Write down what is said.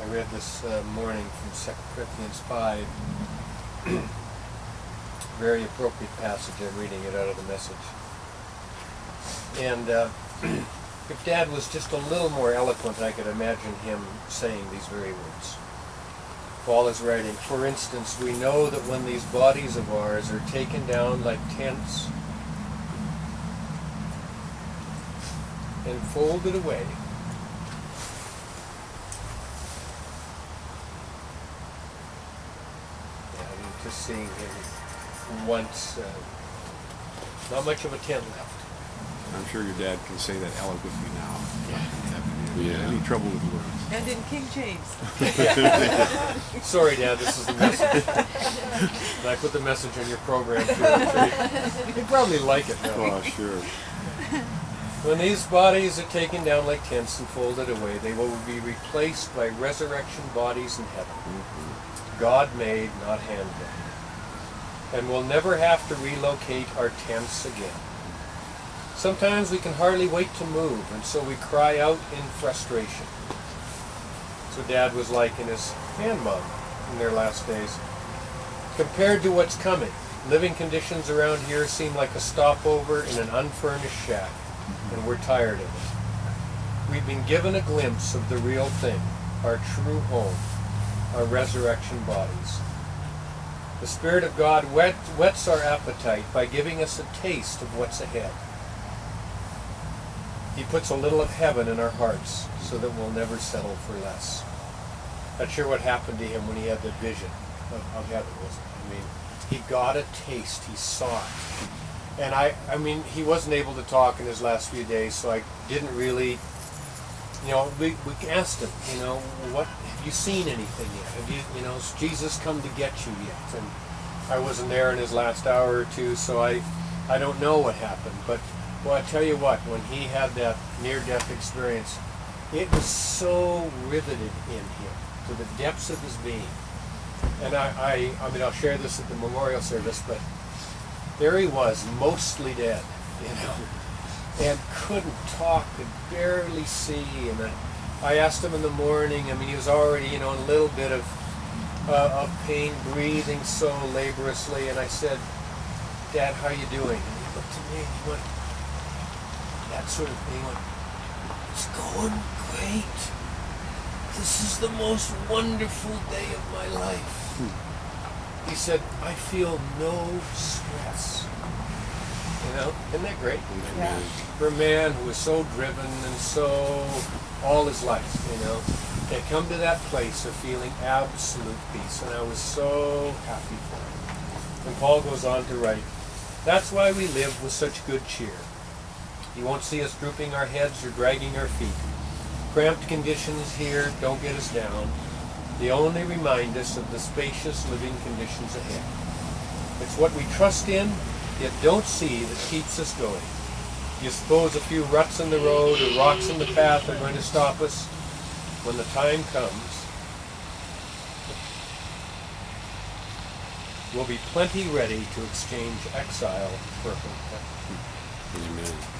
I read this morning from 2 Corinthians 5. Very appropriate passage. I'm reading it out of the Message. And if Dad was just a little more eloquent, I could imagine him saying these very words. Paul is writing, for instance, we know that when these bodies of ours are taken down like tents and folded away, I'm just seeing him once, not much of a tent left. I'm sure your dad can say that eloquently now. Yeah. Any trouble with words? And in King James. Sorry, Dad, this is the message. And I put the message in your program too. You'd probably like it now. Oh, sure. When these bodies are taken down like tents and folded away, they will be replaced by resurrection bodies in heaven. God made, not hand-made. And we'll never have to relocate our tents again. Sometimes we can hardly wait to move, and so we cry out in frustration. So Dad was like in his and Mom in their last days. Compared to what's coming, living conditions around here seem like a stopover in an unfurnished shack, and we're tired of it. We've been given a glimpse of the real thing, our true home, our resurrection bodies. The Spirit of God whets our appetite by giving us a taste of what's ahead. He puts a little of heaven in our hearts so that we'll never settle for less. Not sure what happened to him when he had the vision of heaven, wasn't it? I mean, he got a taste, he saw it. And I mean, he wasn't able to talk in his last few days, so I didn't really, we asked him, what, have you seen anything yet? Have you, has Jesus come to get you yet? And I wasn't there in his last hour or two, so I don't know what happened, but well, I tell you what, when he had that near-death experience, it was so riveted in him to the depths of his being. And I mean, I'll share this at the memorial service, but there he was, mostly dead, and couldn't talk, could barely see. And I asked him in the morning, I mean, he was already, in a little bit of pain, breathing so laboriously, and I said, Dad, how you doing? And he looked at me and he went, that sort of thing, like, it's going great. This is the most wonderful day of my life. He said, I feel no stress. Isn't that great? Yeah. For a man who was so driven and so all his life, to come to that place of feeling absolute peace. And I was so happy for him. And Paul goes on to write, that's why we live with such good cheer. You won't see us drooping our heads or dragging our feet. Cramped conditions here don't get us down. They only remind us of the spacious living conditions ahead. It's what we trust in, yet don't see, that keeps us going. You suppose a few ruts in the road or rocks in the path are going to stop us? When the time comes, we'll be plenty ready to exchange exile for hope. Amen.